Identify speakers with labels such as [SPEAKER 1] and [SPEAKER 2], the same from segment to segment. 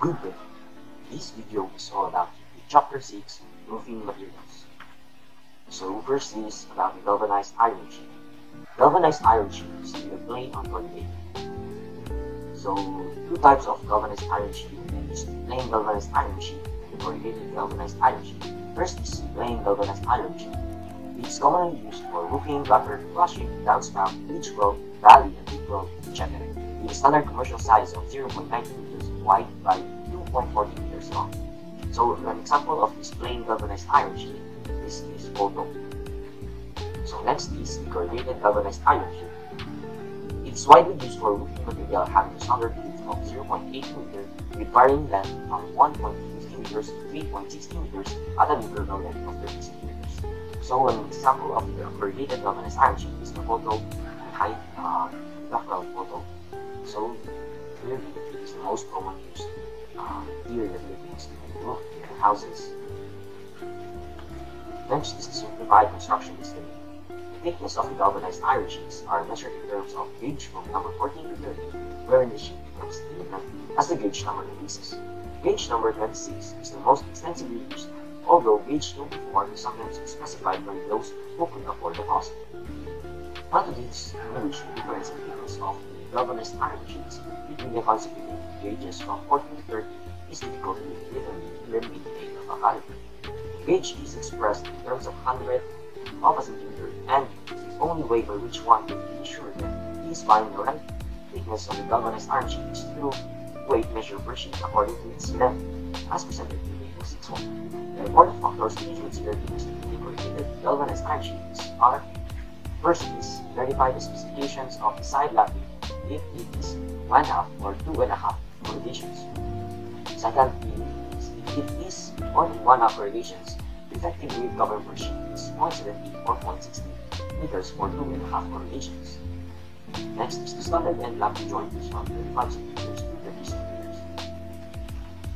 [SPEAKER 1] Good day. This video is all about the Chapter 6 Roofing Materials. So first is about the galvanized iron sheet. Galvanized iron sheet is either plain or corrugated. So two types of galvanized iron sheet is plain galvanized iron sheet and corrugated galvanized iron sheet. First is plain galvanized iron sheet. It is commonly used for roofing, gutter, flushing, downspout, ridge road, valley, and deep road, etc. With a standard commercial size of 0.90 meters wide by 2.40 meters long. So an example of this plain galvanized iron sheet is this photo. So next is the corrugated galvanized iron sheet. It is widely used for roofing material having a standard width of 0.8 meters with varying length from 1.50 meters to 3.60 meters at an interval length of 30 centimeters. So an example of the corrugated galvanized iron sheet is the photo behind the background photo. So clearly it is the most common used material that we use in roof and houses. Next is the simplified construction estimate. The thickness of the galvanized iron sheets are measured in terms of gauge from number 14 to 30, wherein the sheet becomes thin as the gauge number increases. Gauge number 26 is the most extensively used, although gauge 24 is sometimes specified by those who can afford the cost. Not to distinguish the difference in thickness of the galvanized iron sheets between the consecutive gauges from 14 to 30 is difficult to literally even with the aid of a caliper. Gauge is expressed in terms of hundredth of a centimeter, and the only way by which one can be sure that he is finding the right thickness of the galvanized iron sheet is through weight measured per sheet according to its length, as presented in Table 6.1. The important factors to be considered in the corrugated galvanized iron sheets are: first is verify the specifications of the side lapping if it is 1/2 or 2.5 corrugations. Second is if it is only 1/2 corrugations, the effective weight cover per sheet is 0.70 or 0.60 meters for 2.5 corrugations. Next is the standard end lapping joint is from 35 centimeters to 30 centimeters.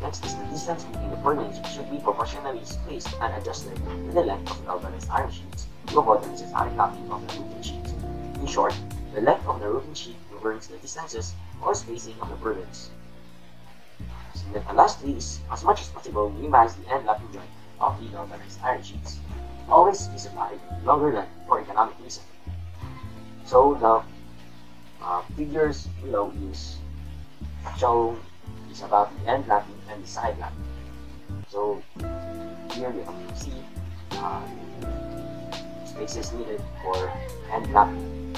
[SPEAKER 1] Next is the distance between the purlins should be proportionally spaced and adjusted to the length of the galvanized iron sheets to avoid unnecessary lapping of the roofing sheet. In short, the length of the roofing sheet governs the distances or spacing of the purlins. And lastly is, as much as possible, minimize the end lapping joint of the galvanized iron sheets. Always specify longer length for economic reason. So the figures below is about the end lapping and the side lapping. So here you can see spaces needed for end lapping.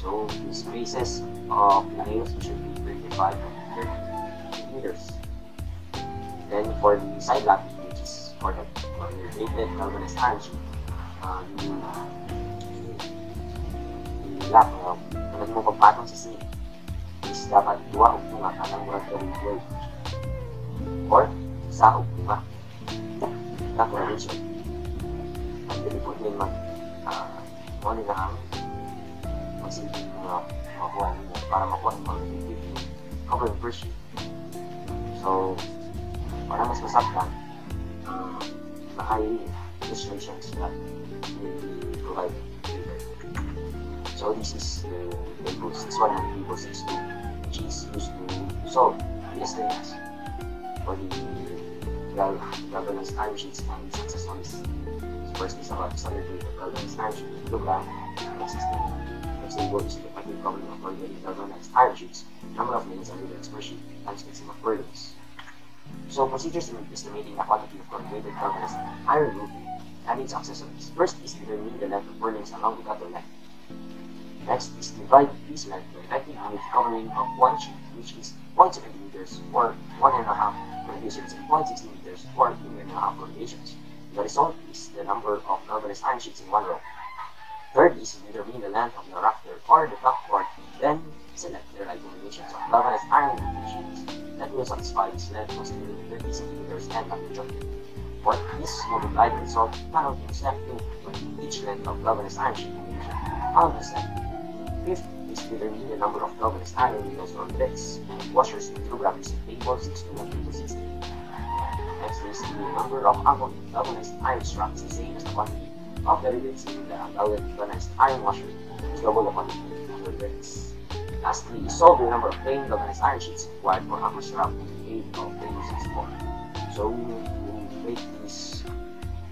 [SPEAKER 1] So the spaces of the nails should be 35 to 30 meters. Then for the side lapping, which is for the rated galvanized iron sheet, the lap tulad mo pagpatong sa sink is dapat 2 o bunga ka ng murag gawing gold or sa o bunga na correlation. Ang dili po din mo nila ang magsilbing mga makuha nila para makuha ng mga covering per sheet. So para mas masaktan, high illustrations that we provide later. So this is the Table 6.1 and Table 6.2, which is used to solve the estimates for the galvanized iron sheets and its accessories. So first is about the standard weight of galvanized iron sheet in kilogram. Next table is the effective covering of corrugated galvanized iron sheets, number of nails and rivets per sheet, and spacing of purlins. So procedures in estimating the quantity of corrugated galvanized iron roofing and its accessories. First is determining the length of purlins along the gutter length. Next is divide this length by effective width covering of one sheet, which is 0.70 meters or 1.5 corrugations and 0.60 meters or 2.5 corrugations. The result is the number of galvanized iron sheets in one row. Third is to determine the length of the rafter or the backboard, then select the right combinations of galvanized iron roofing sheets that will satisfy this length considering 30 centimeters and lapping joint. Fourth is multiply the result found in step 2 with each length of galvanized iron sheet combination found in step 2. Fifth is determine the number of galvanized iron needles or rivets and washers in kilograms in Table 6.2 and Table 6.3. Next is the number of galvanized iron straps the same as the quantity of the rivets in the galvanized iron washer is double the quantity of the rivets. Lastly, solve the number of plain galvanized iron sheets required for hammer strap 8 of table 64. So we will make these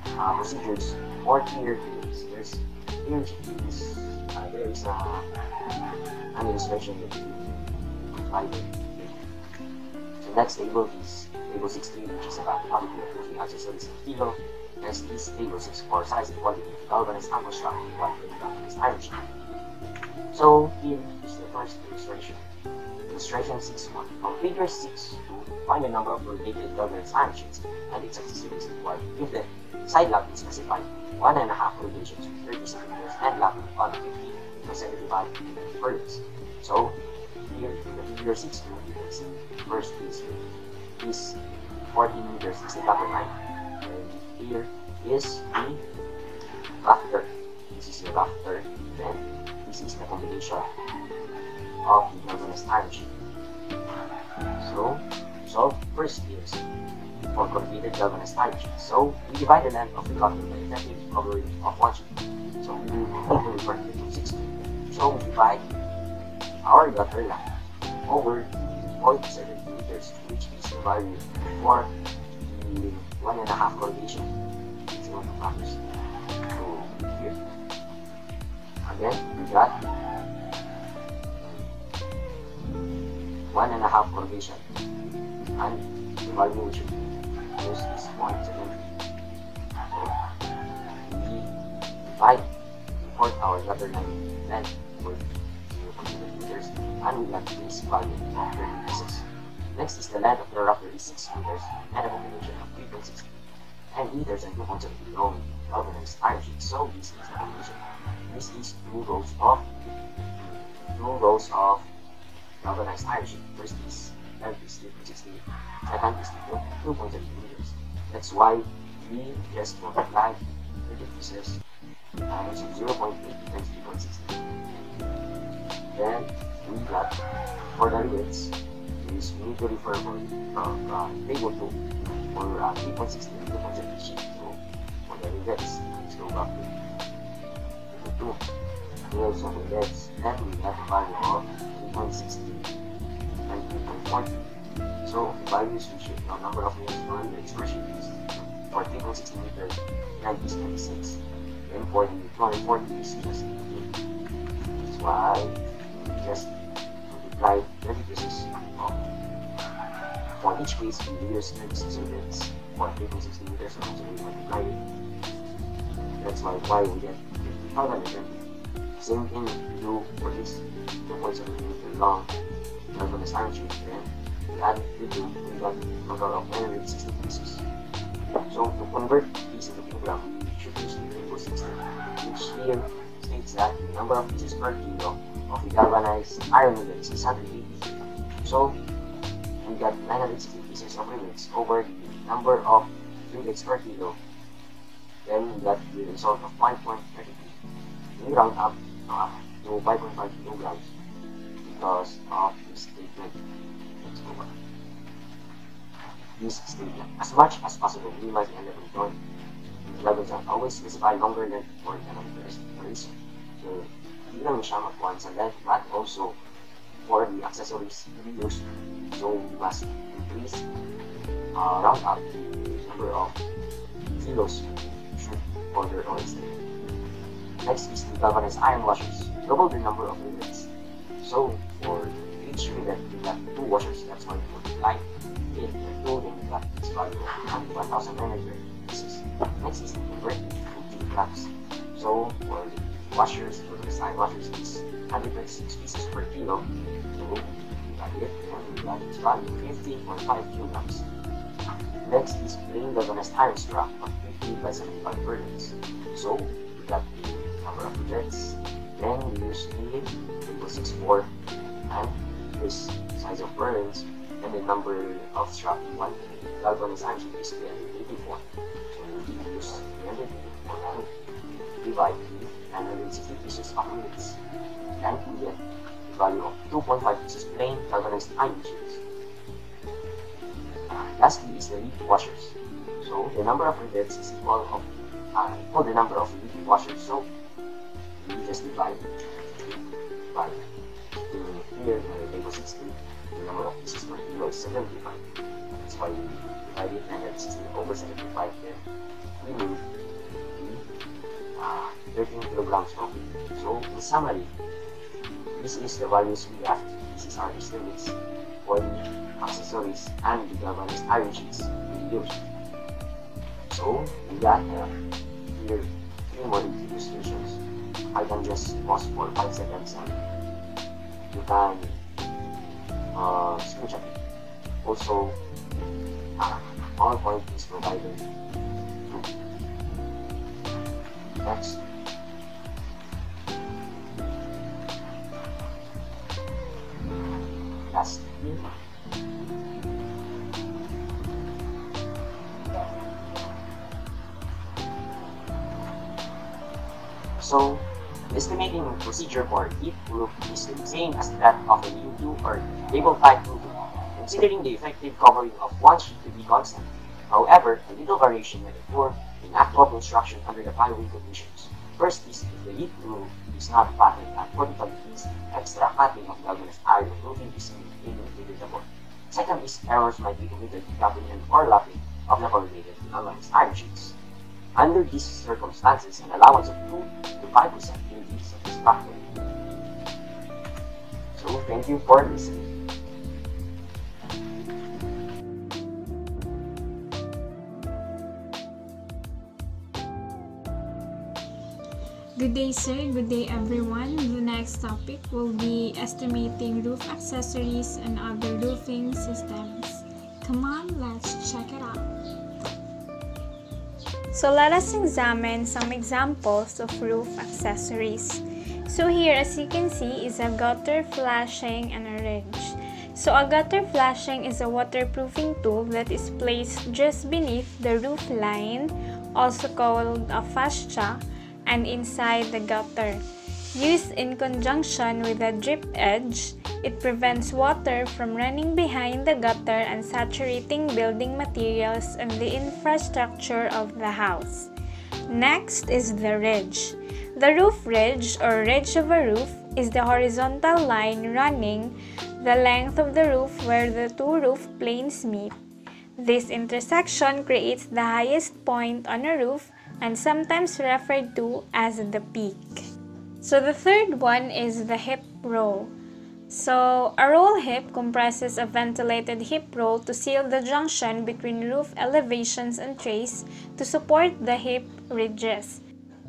[SPEAKER 1] procedures more clear. There is an illustration that you provided. So next table is table 16, which is about the quantity of moving accessories in kilo. Next is table 64, size and quantity of galvanized ammo strap and quantity of galvanized iron sheet. So here is the first illustration. Illustration 6.1. From figure 6 to find the number of rotated galvanized iron sheets and its accessories required. If the side lap is specified 1.5 rotations with 30 centimeters and lap on 50 to 75 furlongs. So here in the figure 6 you can see first is 14 meters is the upper line, and here is the rafter. This is the rafter, then this is the combination of the galvanized iron sheet. So first is for completed galvanized iron sheet. So we divide the length of the gutter by the effective coverage of one sheet. So we will refer to 60. So we divide our gutter length over 0.7 meters, which is the value for the 1.5 corrugation. It's going to practice. So here. Again, we got 1.5 corrugation, and the value we should use is 0.7. So we divide our gutter length for 0.7 meters, and we got this value of 30 pieces. Next is the length of the rafter is 6 meters, and a combination of 3.6 10 meters and 2.7 long galvanized iron sheet. So this is the combination. This is two rows of galvanized iron sheet. First is length is 3.60, second is 2.7 meters. That's why we just multiply 30 pieces times 0.8 times 3.60. Then we got for the widths is we need to refer for table 2 for 3.60 and 2.7 sheet. So for the widths, let's go back to table 2. We also have widths, then we have a value of 3.60 and 3.40. So the values we should know number of meters for the expression is for 3.60 meters, 9 is 26. Then for the 240 is just 18. That's why we just multiply 20 pieces of for each piece we use 36 units for 3.60 meters, so we multiply it. That's why we get 520. Same thing we do for this 2.7 meter long galvanized iron sheet. Then we add the 2, we got a total of 960 pieces. So to convert these into kilogram, we should use the table 60, which here states that the number of pieces per kilo of the galvanized iron rivets is 180. So we got 960 pieces of rivets over the number of rivets per kilo. Then we got the result of 5.32. We round up to 5.5 kilograms because of this statement. Let's go back. This statement. As much as possible, minimize the element joint. Levels are always specify longer length for the reason. So, hindi lang siya magkuhan sa length, but also for the accessories used. So we must increase round up the number of kilos should order or instead. Next is the galvanized iron washers. Double the number of rivets. So for each rivet we got 2 washers. That's why we multiply it by 2, then we got this value of 1,900 pieces. Next is the convert into grams. So for the washers, for the iron washers is 126 pieces per kilo. So we got it, and we got its value 15.5 kilograms. Next is plain galvanized iron strap of 50 by 75 furlongs. So we got the number of rivets, then we use the table 64 and this size of furlongs, and the number of strap in 1 galvanized iron sheet is 384. So we use 384 and divide the 960 pieces of rivets, and we get the value of 2.5 pieces plain galvanized iron sheets. Lastly is the repeat washers. So the number of rivets is equal to the number of repeat washers. So we just divide by here in the table 60, we number of pieces per kilo is 75. That's why we divide it, and then 16 over 75, then we move the 13 kilograms of it. So, in summary, this is the values we have. This is our estimates for the accessories and the galvanized iron sheets we used. So, we got here 3 modern illustrations. I can just pause for 5 seconds and you can screenshot it. Also, PowerPoint is provided too. Next. Last here. So, the estimating procedure for heat roof is the same as that of a lean-to or table-type roofing, considering the effective covering of one sheet to be constant. However, a little variation may occur in actual construction under the following conditions. First is if the heat roof is not padded at 45 degrees, extra cutting of galvanized iron roofing is inevitable. Second is errors might be committed in coupling and overlapping of the corrugated galvanized iron sheets. Under these circumstances, an allowance of 2 to 5% will be satisfactory. So, thank you for listening.
[SPEAKER 2] Good day, sir. Good day, everyone. The next topic will be estimating roof accessories and other roofing systems. Come on, let's check it out.
[SPEAKER 3] So let us examine some examples of roof accessories. So here, as you can see, is a gutter flashing and a ridge. So a gutter flashing is a waterproofing tool that is placed just beneath the roof line, also called a fascia, and inside the gutter. Used in conjunction with a drip edge, it prevents water from running behind the gutter and saturating building materials and the infrastructure of the house. Next is the ridge. The roof ridge or ridge of a roof is the horizontal line running the length of the roof where the two roof planes meet. This intersection creates the highest point on a roof and sometimes referred to as the peak. So the third one is the hip roll. So a roll hip comprises a ventilated hip roll to seal the junction between roof elevations and trays to support the hip ridges.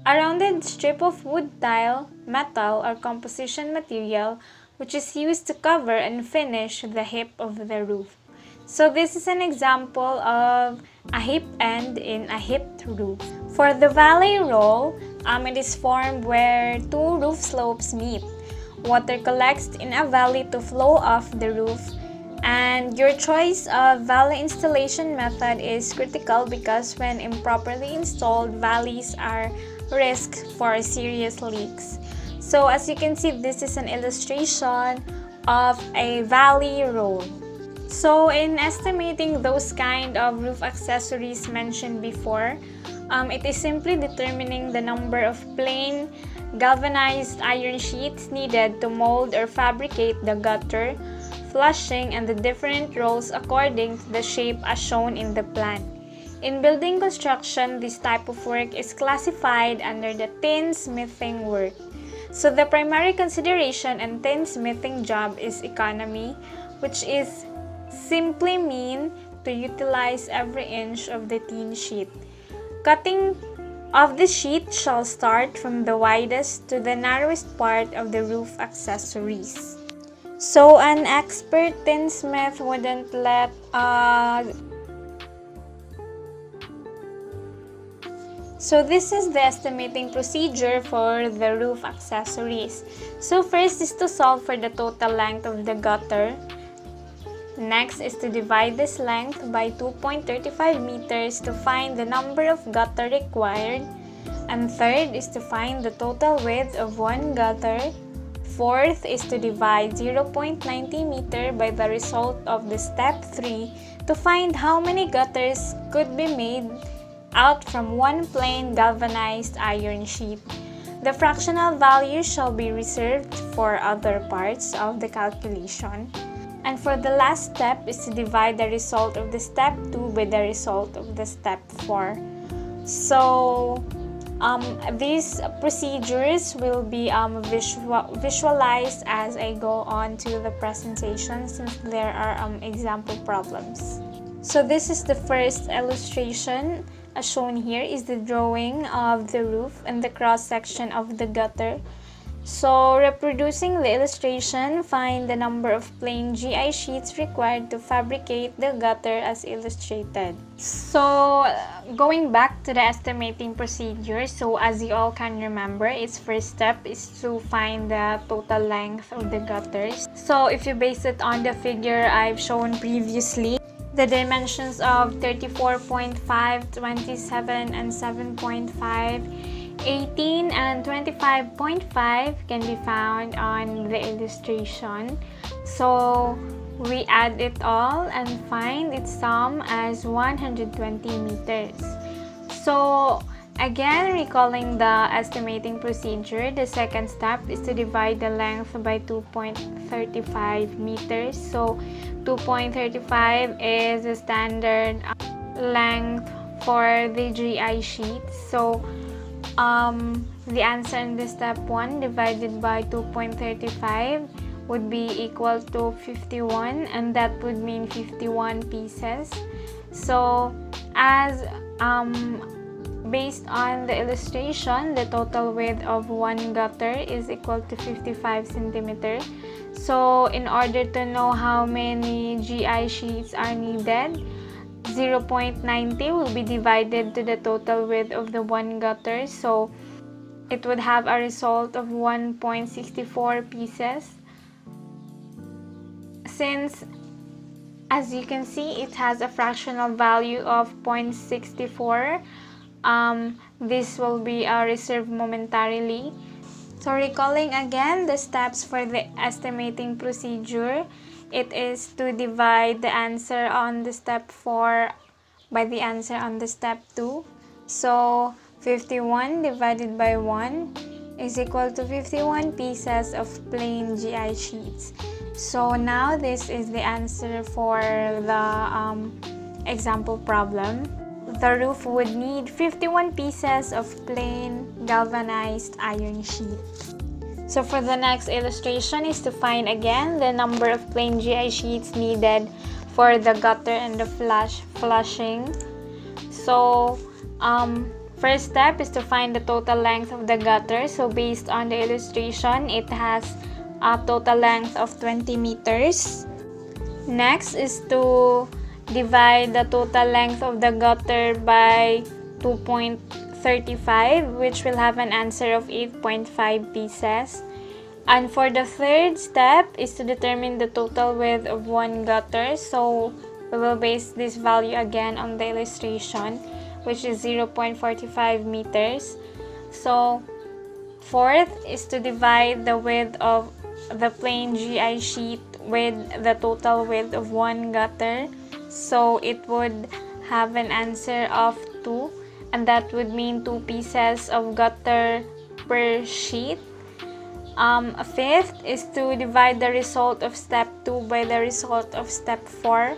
[SPEAKER 3] A rounded strip of wood tile, metal, or composition material which is used to cover and finish the hip of the roof. So this is an example of a hip end in a hipped roof. For the valley roll, it is formed where two roof slopes meet. Water collects in a valley to flow off the roof, and your choice of valley installation method is critical because when improperly installed, valleys are risk for serious leaks. So as you can see, this is an illustration of a valley roll. So in estimating those kind of roof accessories mentioned before, it is simply determining the number of plain galvanized iron sheets needed to mold or fabricate the gutter, flushing, and the different rolls according to the shape as shown in the plan. In building construction, this type of work is classified under the tinsmithing work. So the primary consideration in tinsmithing job is economy, which is simply mean to utilize every inch of the tin sheet. Cutting of the sheet shall start from the widest to the narrowest part of the roof accessories. So an expert tinsmith wouldn't let So this is the estimating procedure for the roof accessories. So first is to solve for the total length of the gutter. Next is to divide this length by 2.35 meters to find the number of gutter required. And third is to find the total width of one gutter. Fourth is to divide 0.90 meter by the result of the step 3 to find how many gutters could be made out from one plain galvanized iron sheet. The fractional value shall be reserved for other parts of the calculation. And for the last step is to divide the result of the step 2 by the result of the step 4. So these procedures will be visualized as I go on to the presentation, since there are example problems. So this is the first illustration. As shown here is the drawing of the roof and the cross section of the gutter. So reproducing the illustration, find the number of plain GI sheets required to fabricate the gutter as illustrated. So going back to the estimating procedure, so as you all can remember, its first step is to find the total length of the gutters. So if you base it on the figure I've shown previously, the dimensions of 34.5, 27, and 7.5, 18 and 25.5 can be found on the illustration. So we add it all and find its sum as 120 meters. So again, recalling the estimating procedure, the second step is to divide the length by 2.35 meters. So 2.35 is the standard length for the GI sheet. So the answer in the step 1 divided by 2.35 would be equal to 51, and that would mean 51 pieces. So as based on the illustration, the total width of one gutter is equal to 55 centimeters. So in order to know how many GI sheets are needed, 0.90 will be divided to the total width of the one gutter. So it would have a result of 1.64 pieces. Since, as you can see, it has a fractional value of 0.64, this will be reserved momentarily. So recalling again the steps for the estimating procedure, it is to divide the answer on the step 4 by the answer on the step 2. So 51 divided by 1 is equal to 51 pieces of plain GI sheets. So now this is the answer for the example problem. The roof would need 51 pieces of plain galvanized iron sheet. So for the next illustration is to find again the number of plain GI sheets needed for the gutter and the flushing. So first step is to find the total length of the gutter. So based on the illustration, it has a total length of 20 meters. Next is to divide the total length of the gutter by 2.35, which will have an answer of 8.5 pieces. And for the third step is to determine the total width of one gutter. So we will base this value again on the illustration, which is 0.45 meters. So fourth is to divide the width of the plain GI sheet with the total width of one gutter. So it would have an answer of 2, and that would mean 2 pieces of gutter per sheet. Fifth is to divide the result of step 2 by the result of step 4.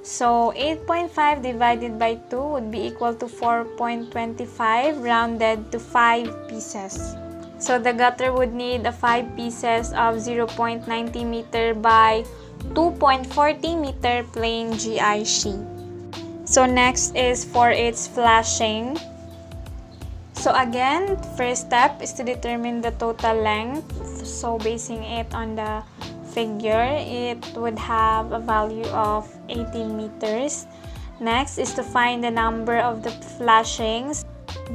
[SPEAKER 3] So 8.5 divided by 2 would be equal to 4.25 rounded to 5 pieces. So the gutter would need 5 pieces of 0.90 meter by 2.40 meter plain GI sheet. So next is for its flashing. So again, first step is to determine the total length. So basing it on the figure, it would have a value of 18 meters. Next is to find the number of the flashings.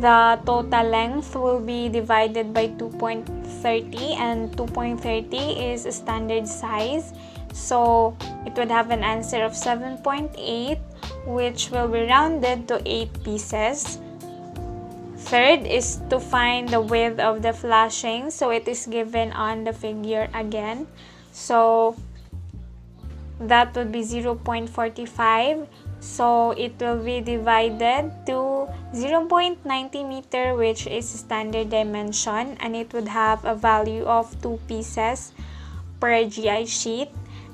[SPEAKER 3] The total length will be divided by 2.30, and 2.30 is a standard size. So it would have an answer of 7.8, which will be rounded to 8 pieces. Third is to find the width of the flashing. So it is given on the figure again. So that would be 0.45. So it will be divided to 0.90 meter, which is standard dimension, and it would have a value of 2 pieces per GI sheet.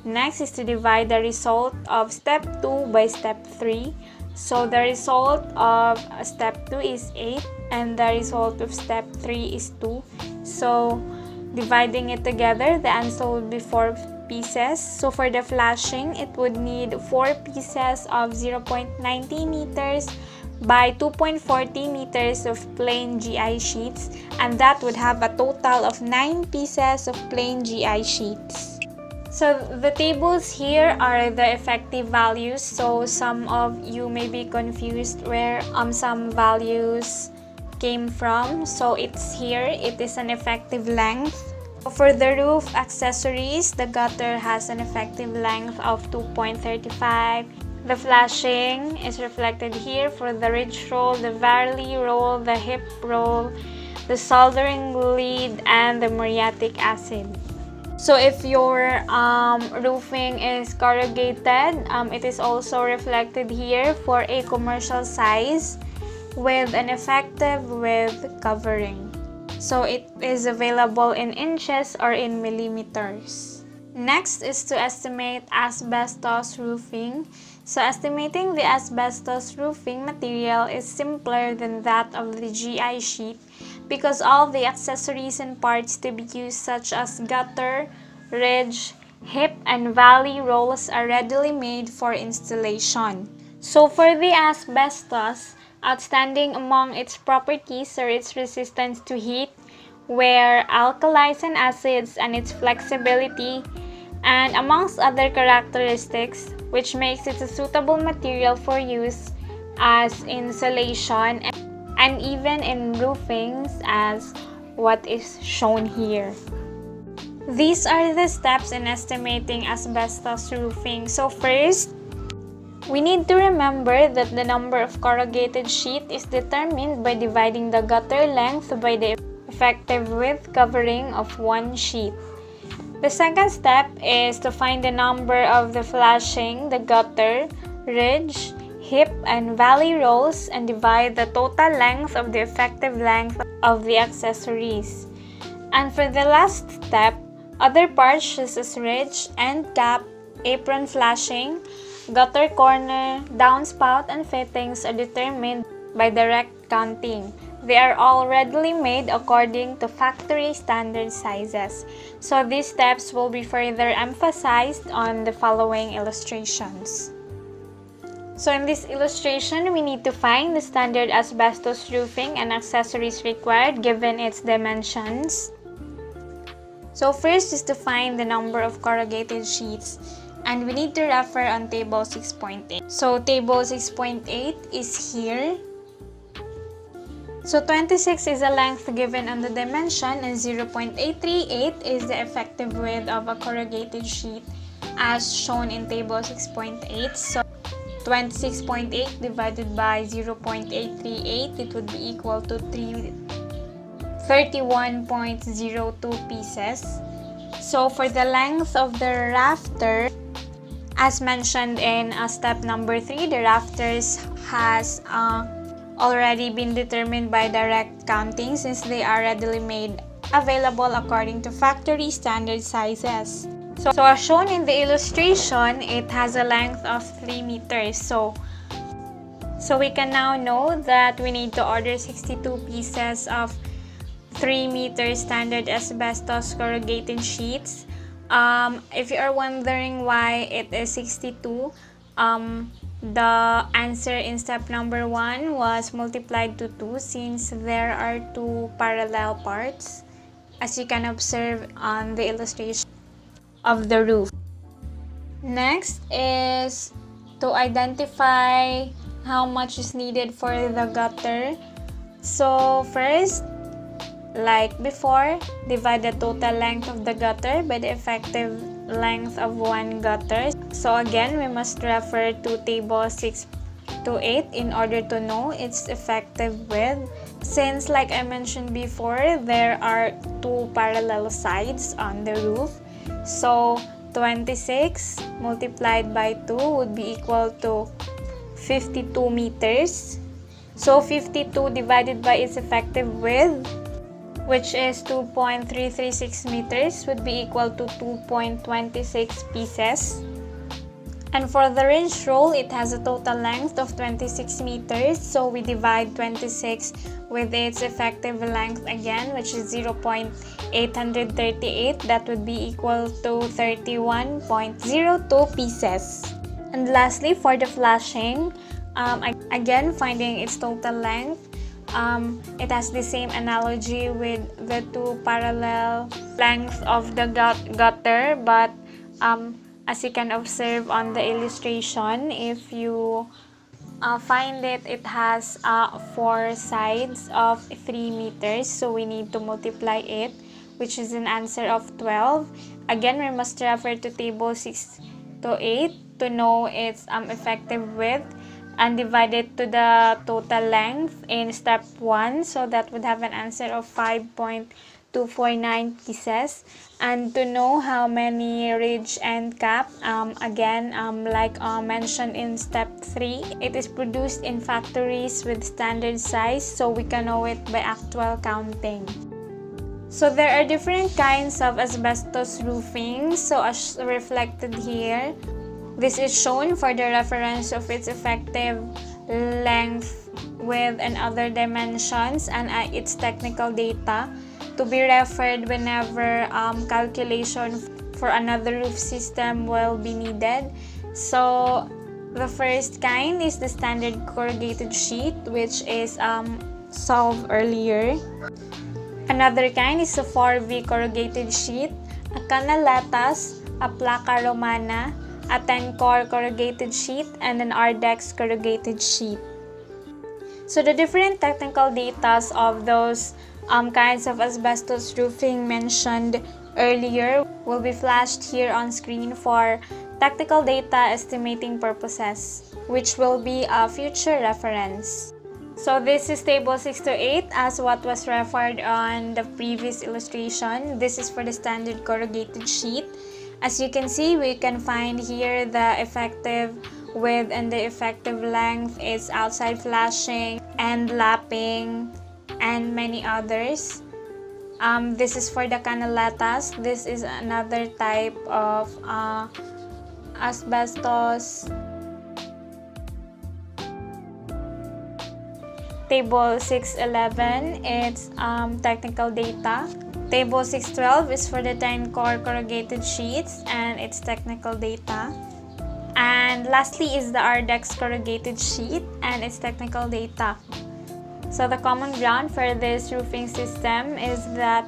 [SPEAKER 3] Next is to divide the result of step 2 by step 3. So the result of step 2 is 8 and the result of step 3 is 2. So dividing it together, the answer will be 4 pieces. So for the flashing, it would need 4 pieces of 0.90 meters by 2.40 meters of plain GI sheets, and that would have a total of 9 pieces of plain GI sheets. So the tables here are the effective values. So some of you may be confused where some values came from. So it's here, it is an effective length. For the roof accessories, the gutter has an effective length of 2.35. The flashing is reflected here for the ridge roll, the Varley roll, the hip roll, the soldering lead, and the muriatic acid. So if your roofing is corrugated, it is also reflected here for a commercial size with an effective width covering. So it is available in inches or in millimeters. Next is to estimate asbestos roofing. So estimating the asbestos roofing material is simpler than that of the GI sheet because all the accessories and parts to be used such as gutter, ridge, hip, and valley rolls are readily made for installation. So for the asbestos, outstanding among its properties are its resistance to heat, wear, alkalis and acids, and its flexibility, and amongst other characteristics, which makes it a suitable material for use as insulation and even in roofings as what is shown here. These are the steps in estimating asbestos roofing. So first, we need to remember that the number of corrugated sheet is determined by dividing the gutter length by the effective width covering of one sheet. The second step is to find the number of the flashing, the gutter, ridge, hip, and valley rolls and divide the total length of the effective length of the accessories. And for the last step, other parts such as ridge, end cap, apron flashing, gutter corner, downspout, and fittings are determined by direct counting. They are all readily made according to factory standard sizes. So these steps will be further emphasized on the following illustrations. So in this illustration, we need to find the standard asbestos roofing and accessories required given its dimensions. So first is to find the number of corrugated sheets, and we need to refer on table 6.8. So table 6.8 is here. So 26 is the length given on the dimension and 0.838 is the effective width of a corrugated sheet as shown in table 6.8. So 26.8 divided by 0.838, it would be equal to 31.02 pieces. So for the length of the rafter, as mentioned in step number 3, the rafters has already been determined by direct counting since they are readily made available according to factory standard sizes. So as shown in the illustration, it has a length of 3 meters. So we can now know that we need to order 62 pieces of 3 meter standard asbestos corrugated sheets. If you are wondering why it is 62, the answer in step number 1 was multiplied to 2 since there are 2 parallel parts, as you can observe on the illustration of the roof. Next is to identify how much is needed for the gutter. So first, like before, divide the total length of the gutter by the effective length of one gutter. So again, we must refer to table 6 to 8 in order to know its effective width. Since like I mentioned before, there are 2 parallel sides on the roof. So 26 multiplied by 2 would be equal to 52 meters. So 52 divided by its effective width which is 2.336 meters, would be equal to 2.26 pieces. And for the ridge roll, it has a total length of 26 meters, so we divide 26 with its effective length again, which is 0.838. That would be equal to 31.02 pieces. And lastly, for the flashing, again finding its total length, it has the same analogy with the two parallel lengths of the gutter, but as you can observe on the illustration, if you find it, it has 4 sides of 3 meters, so we need to multiply it, which is an answer of 12. Again, we must refer to table 6 to 8 to know its effective width, and divide it to the total length in step 1, so that would have an answer of 5.249 pieces. And to know how many ridge and cap, again, like mentioned in step 3, it is produced in factories with standard size, so we can know it by actual counting. So there are different kinds of asbestos roofing, so as reflected here, this is shown for the reference of its effective length, width, and other dimensions, and its technical data to be referred whenever calculation for another roof system will be needed. So the first kind is the standard corrugated sheet, which is solved earlier. Another kind is a 4V corrugated sheet, a canaletas, a placa romana, a 10-core corrugated sheet, and an Ardex corrugated sheet. So the different technical data of those kinds of asbestos roofing mentioned earlier will be flashed here on screen for technical data estimating purposes, which will be a future reference. So this is table 6 to 8 as what was referred on the previous illustration. This is for the standard corrugated sheet. As you can see, we can find here the effective width and the effective length, its outside flashing and lapping, and many others. This is for the canaletas. This is another type of asbestos. Table 611, it's technical data. Table 612 is for the 10-core corrugated sheets and its technical data. And lastly is the Ardex corrugated sheet and its technical data. So the common ground for this roofing system is that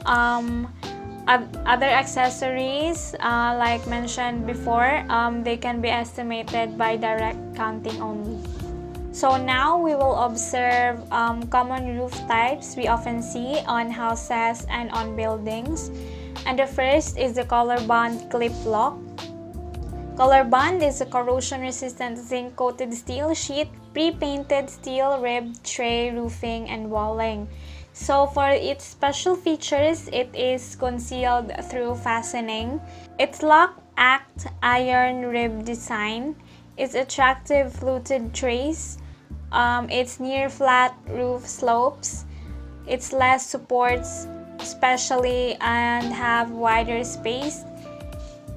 [SPEAKER 3] other accessories, like mentioned before, they can be estimated by direct counting only. So now we will observe common roof types we often see on houses and on buildings. And the first is the ColorBond clip lock. ColorBond is a corrosion-resistant zinc-coated steel sheet, pre-painted steel ribbed tray roofing and walling. So for its special features, it is concealed through fastening. Its lock act iron rib design, its attractive fluted trays, its near flat roof slopes, its less supports especially and have wider space.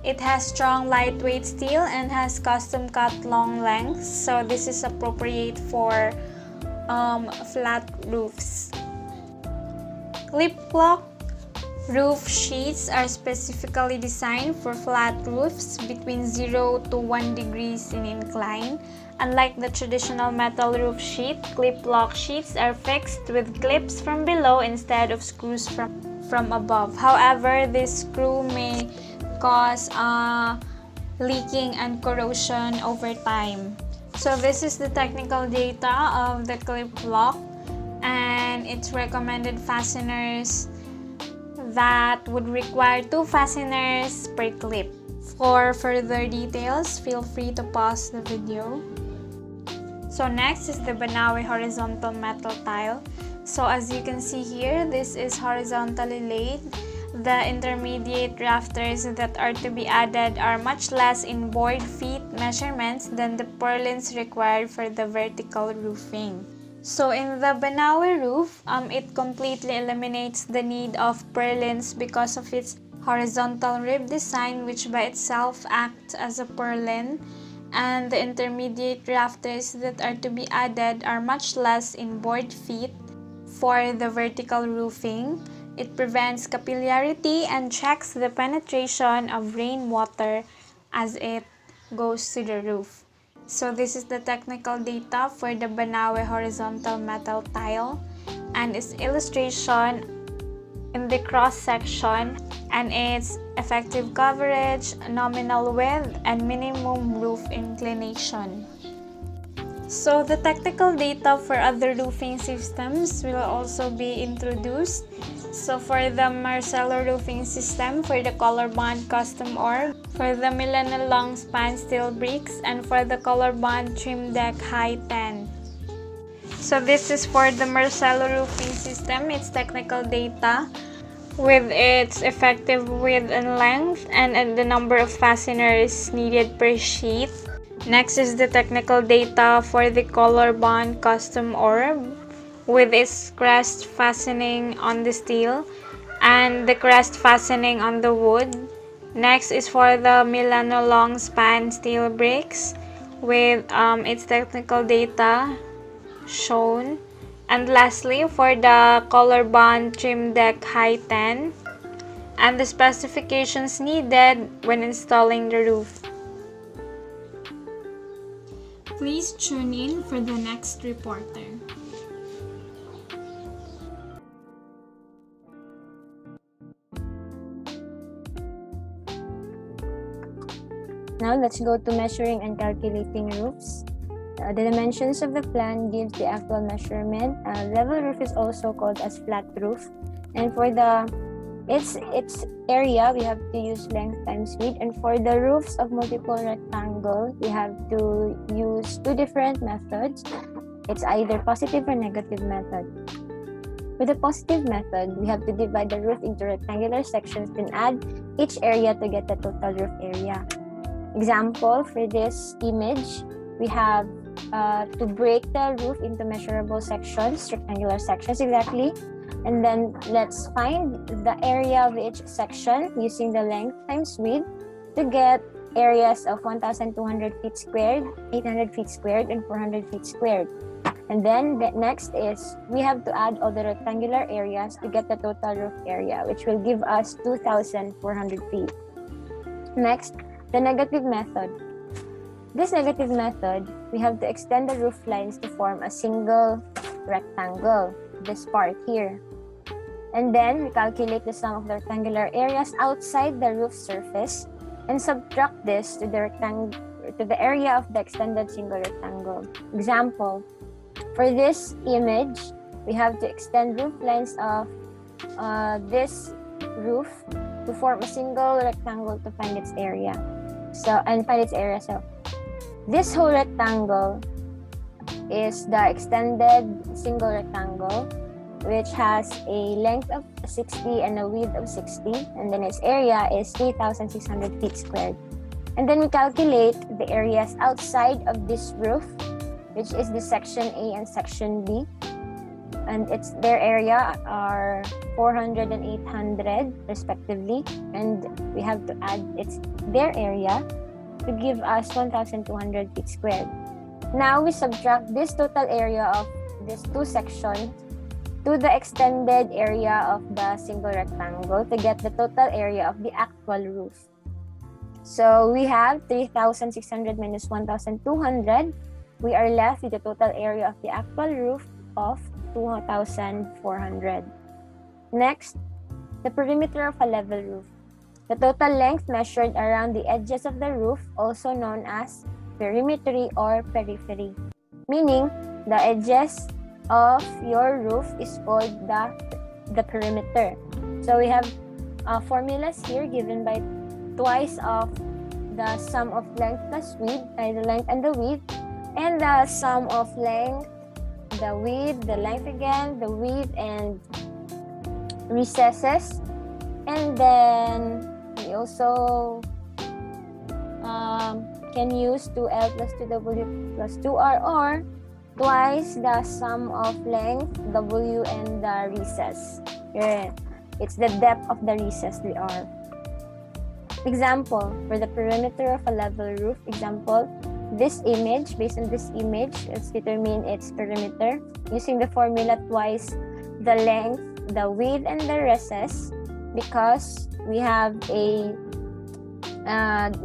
[SPEAKER 3] It has strong lightweight steel and has custom cut long lengths, so this is appropriate for flat roofs. Clip lock roof sheets are specifically designed for flat roofs between 0 to 1 degrees in incline. Unlike the traditional metal roof sheet, clip lock sheets are fixed with clips from below instead of screws from above. However, this screw may cause leaking and corrosion over time. So this is the technical data of the clip lock and its recommended fasteners that would require 2 fasteners per clip. For further details, feel free to pause the video. So next is the Banawe horizontal metal tile. So as you can see here, this is horizontally laid. The intermediate rafters that are to be added are much less in board feet measurements than the purlins required for the vertical roofing. So in the Banawe roof, it completely eliminates the need of purlins because of its horizontal rib design, which by itself acts as a purlin, and the intermediate rafters that are to be added are much less in board feet for the vertical roofing. It prevents capillarity and checks the penetration of rainwater as it goes to the roof. So this is the technical data for the Banawe horizontal metal tile and its illustration in the cross section and its effective coverage, nominal width, and minimum roof inclination. So the technical data for other roofing systems will also be introduced. So for the Marcelo roofing system, for the Colorbond custom orb, for the Milano long span steel bricks, and for the Colorbond trim deck high 10. So this is for the Marcelo roofing system, its technical data with its effective width and length and the number of fasteners needed per sheet. Next is the technical data for the Colorbond custom orb with its crest fastening on the steel and the crest fastening on the wood. Next is for the Milano long span steel bricks with its technical data shown. And lastly, for the Colorbond trim deck high 10 and the specifications needed when installing the roof.
[SPEAKER 2] Please tune in for the next reporter.
[SPEAKER 4] Now let's go to measuring and calculating roofs. The dimensions of the plan gives the actual measurement. Level roof is also called as flat roof. And for its area, we have to use length times width. And for the roofs of multiple rectangle, we have to use two different methods. It's either positive or negative method. With the positive method, we have to divide the roof into rectangular sections and add each area to get the total roof area. Example, for this image, we have to break the roof into measurable sections, rectangular sections exactly. And then let's find the area of each section using the length times width to get areas of 1,200 feet squared, 800 feet squared, and 400 feet squared. And then the next is we have to add all the rectangular areas to get the total roof area, which will give us 2,400 feet. Next, the negative method. This negative method, we have to extend the roof lines to form a single rectangle, this part here. And then we calculate the sum of the rectangular areas outside the roof surface and subtract this to the area of the extended single rectangle. Example, for this image, we have to extend roof lines of this roof to form a single rectangle to find its area. So this whole rectangle is the extended single rectangle, which has a length of 60 and a width of 60, and then its area is 3,600 feet squared. And then we calculate the areas outside of this roof, which is the section A and section B, and their area are 400 and 800 respectively, and we have to add their area to give us 1,200 feet squared. Now we subtract this total area of these two sections to the extended area of the single rectangle to get the total area of the actual roof. So we have 3,600 minus 1,200. We are left with the total area of the actual roof of 2,400. Next, the perimeter of a level roof. The total length measured around the edges of the roof, also known as perimetry or periphery, meaning the edges of your roof is called the perimeter. So we have formulas here given by twice of the sum of length plus width, the length and the width, and the sum of length, the width, the length again, the width, and recesses. And then we also can use 2L plus 2W plus 2R, or twice the sum of length W and the recess. Here, it's the depth of the recess we are. Example, for the perimeter of a level roof, example, this image, based on this image, let's determine its perimeter using the formula twice the length, the width, and the recess, because we have a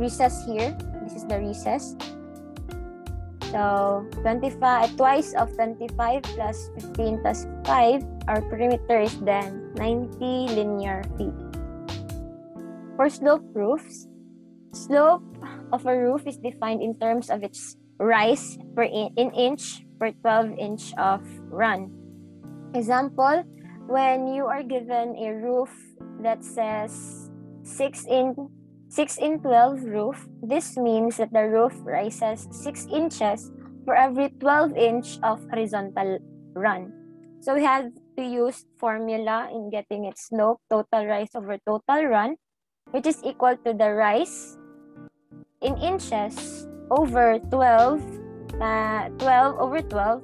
[SPEAKER 4] recess here. This is the recess. So 25, twice of 25 plus 15 plus 5, our perimeter is then 90 linear feet. For slope roofs, slope of a roof is defined in terms of its rise in inch per 12-inch of run. Example, when you are given a roof that says 6 in 12 roof, this means that the roof rises 6 inches for every 12-inch of horizontal run. So we have to use formula in getting its slope, total rise over total run, which is equal to the rise in inches over 12 over 12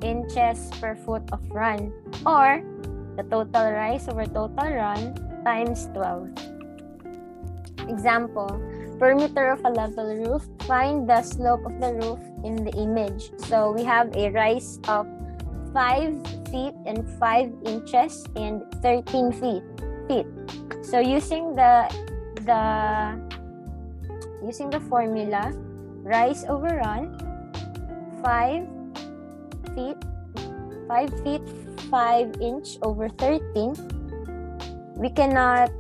[SPEAKER 4] inches per foot of run, or the total rise over total run times 12. Example, perimeter of a level roof, find the slope of the roof in the image. So we have a rise of 5 feet and 5 inches and 13 feet. So using the formula, rise over run, 5 feet, 5 inch over 13. We cannot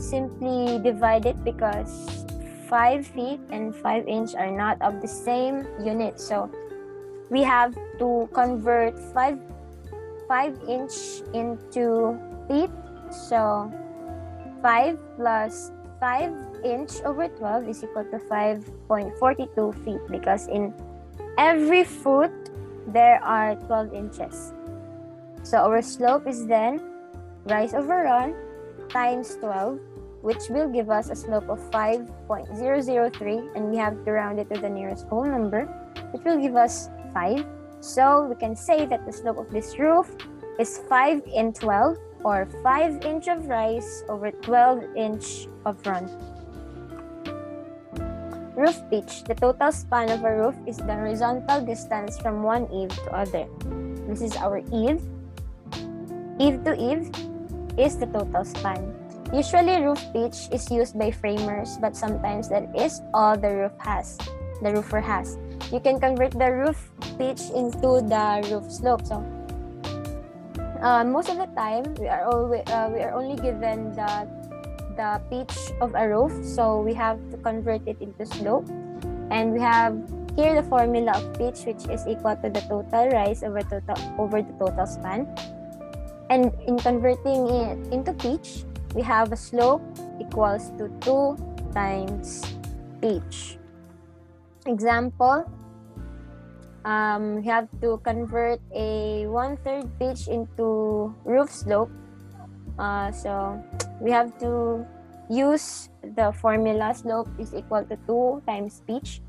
[SPEAKER 4] simply divide it because 5 feet and 5 inch are not of the same unit. So we have to convert 5 inch into feet. So 5 plus 5 inch over 12 is equal to 5.42 feet, because in every foot there are 12 inches. So our slope is then rise over run times 12, which will give us a slope of 5.003, and we have to round it to the nearest whole number, which will give us 5. So we can say that the slope of this roof is 5 in 12, or 5 inch of rise over 12 inch of run. Roof pitch. The total span of a roof is the horizontal distance from one eave to other. This is our eave. Eave to eave is the total span. Usually roof pitch is used by framers, but sometimes that is all the roofer has. You can convert the roof pitch into the roof slope. So most of the time we are only given the pitch of a roof, so we have to convert it into slope, and we have here the formula of pitch, which is equal to the total rise over the total span. And in converting it into pitch, we have a slope equals to 2 times pitch. Example, we have to convert a 1/3 pitch into roof slope. So we have to use the formula slope is equal to 2 times pitch.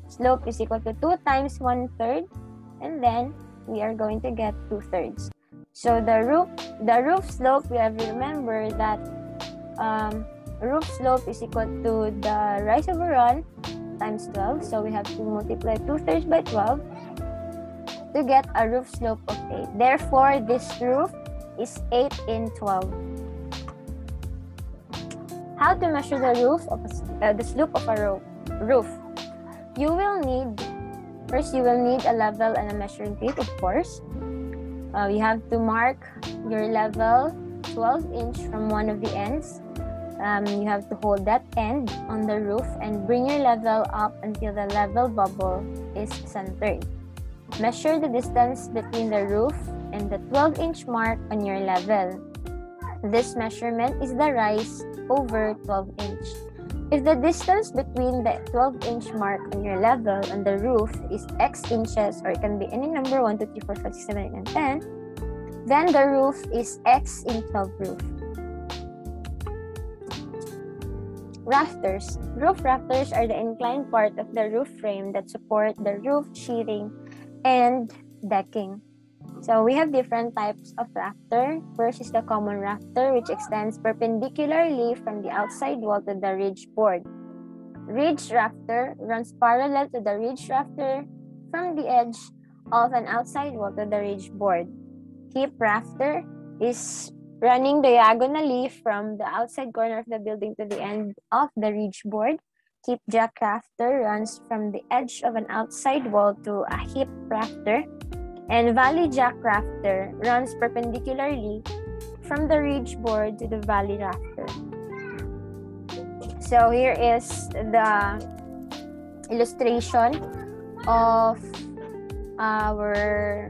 [SPEAKER 4] Slope is equal to 2 times 1/3, and then we are going to get 2/3. So the roof slope, we have to remember that roof slope is equal to the rise over run times 12. So we have to multiply 2/3 by 12 to get a roof slope of 8. Therefore, this roof is 8 in 12. How to measure the slope of a roof? You will need a level and a measuring tape, of course. You have to mark your level 12 inch from one of the ends. You have to hold that end on the roof and bring your level up until the level bubble is centered. Measure the distance between the roof and the 12-inch mark on your level. This measurement is the rise over 12-inch. If the distance between the 12-inch mark on your level and the roof is X inches, or it can be any number 1, 2, 3, 4, 5, 6, 7, 8, and 10, then the roof is X in 12 roof. Rafters. Roof rafters are the inclined part of the roof frame that support the roof sheathing and decking. So we have different types of rafter. First is the common rafter, which extends perpendicularly from the outside wall to the ridge board. Ridge rafter runs parallel to the ridge rafter from the edge of an outside wall to the ridge board. Hip rafter is running diagonally from the outside corner of the building to the end of the ridge board. Hip jack rafter runs from the edge of an outside wall to a hip rafter. And valley jack rafter runs perpendicularly from the ridge board to the valley rafter. So here is the illustration of our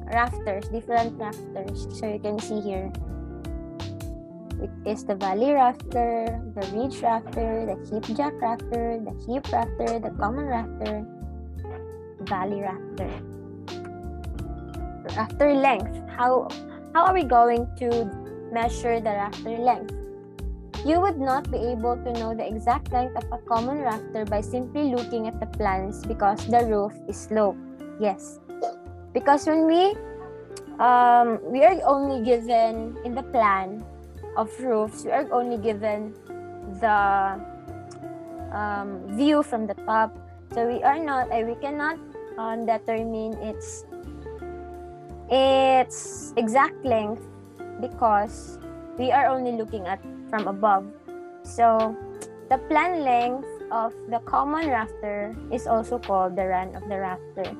[SPEAKER 4] rafters, different rafters. So you can see here, it is the valley rafter, the ridge rafter, the hip jack rafter, the hip rafter, the common rafter, valley rafter. Rafter length. How are we going to measure the rafter length? You would not be able to know the exact length of a common rafter by simply looking at the plans because the roof is sloped. Yes, because when we are only given in the plan of roofs, we are only given the view from the top. So we cannot determine its exact length because we are only looking at from above. So the plan length of the common rafter is also called the run of the rafter.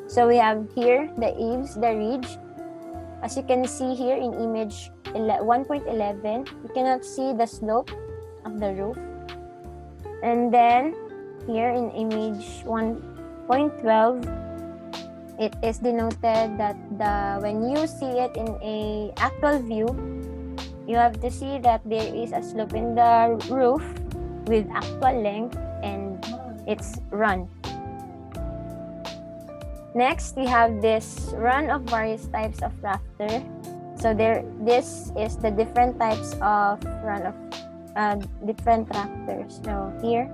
[SPEAKER 4] So we have here the eaves, the ridge. As you can see here in image 1.11, you cannot see the slope of the roof. And then here in image 1.12, it is denoted that when you see it in a actual view, you have to see that there is a slope in the roof with actual length and its run. Next, we have this run of various types of rafter. So this is the different types of run of different rafters. So here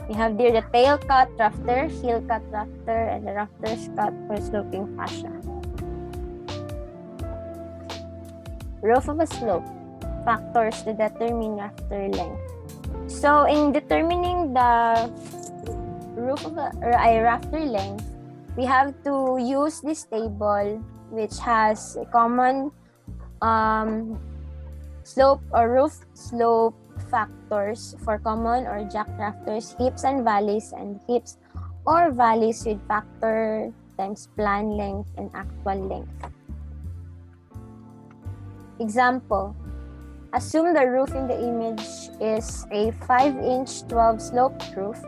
[SPEAKER 4] we have there the tail cut rafter, heel cut rafter, and the rafters cut for sloping fascia. Roof of a slope. Factors to determine rafter length. So in determining the roof of a rafter length, we have to use this table which has a common slope or roof slope factors for common or jack rafters, hips and valleys, and hips or valleys with factor times plan length and actual length. Example. Assume the roof in the image is a 5-inch 12 sloped roof.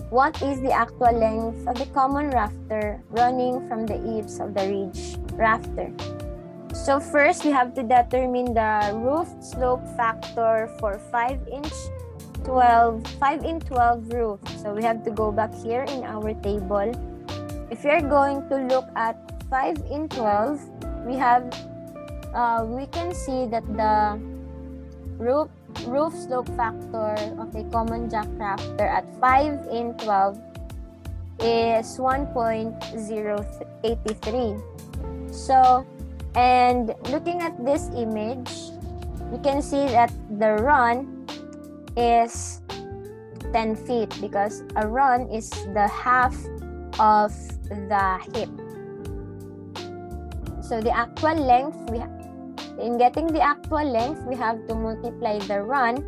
[SPEAKER 4] What is the actual length of the common rafter running from the eaves of the ridge rafter? So first, we have to determine the roof slope factor for 5-inch 12 roof. So we have to go back here in our table. If you're going to look at 5 in 12, we can see that the roof slope factor of a common jack rafter at 5 in 12 is 1.083. So, and looking at this image, you can see that the run is 10 feet because a run is the half of the hip. So the actual length, in getting the actual length, we have to multiply the run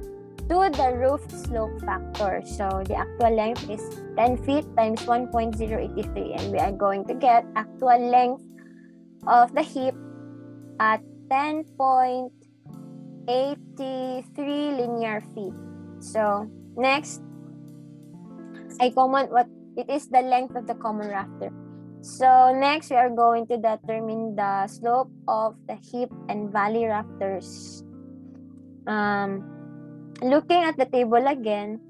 [SPEAKER 4] to the roof slope factor. So the actual length is 10 feet times 1.083, and we are going to get actual length of the hip at 10.83 linear feet. So next, it is the length of the common rafter. So next, we are going to determine the slope of the hip and valley rafters. Looking at the table again,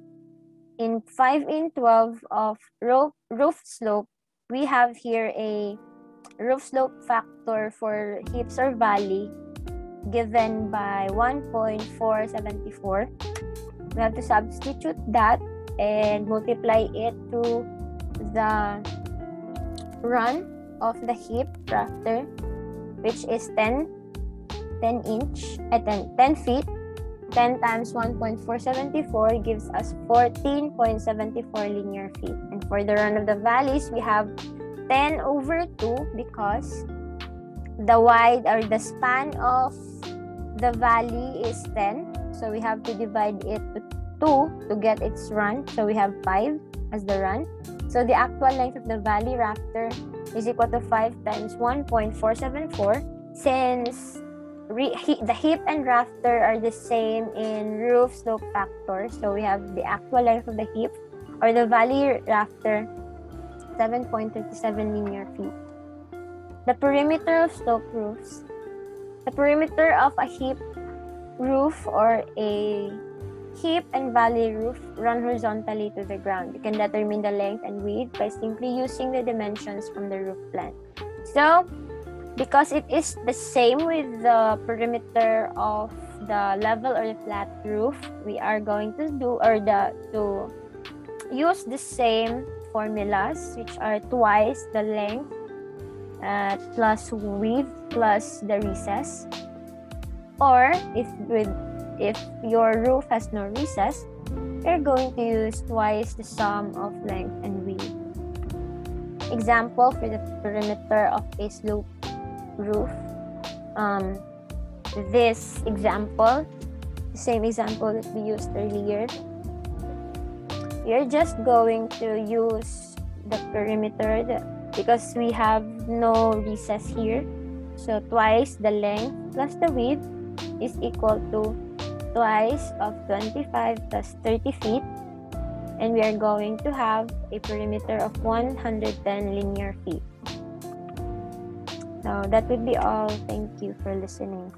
[SPEAKER 4] in 5 in 12 of roof slope, we have here a roof slope factor for hips or valley given by 1.474. We have to substitute that and multiply it to the run of the hip rafter, which is 10 feet. 10 times 1.474 gives us 14.74 linear feet. And for the run of the valleys, we have 10 over 2 because the wide or the span of the valley is 10. So we have to divide it to 2 to get its run. So we have 5 as the run. So the actual length of the valley rafter is equal to 5 times 1.474. Since the hip and rafter are the same in roof slope factor, so we have the actual length of the hip or the valley rafter 7.37 linear feet. The perimeter of slope roofs. The perimeter of a hip roof or a hip and valley roof run horizontally to the ground. You can determine the length and width by simply using the dimensions from the roof plan. So, because it is the same with the perimeter of the level or the flat roof, we are going to use the same formulas, which are twice the length plus width plus the recess. Or if your roof has no recess, you're going to use twice the sum of length and width. Example for the perimeter of a slope roof. This example, the same example that we used earlier, you're just going to use the perimeter because we have no recess here. So twice the length plus the width is equal to twice of 25 plus 30 feet. And we are going to have a perimeter of 110 linear feet. So that would be all. Thank you for listening.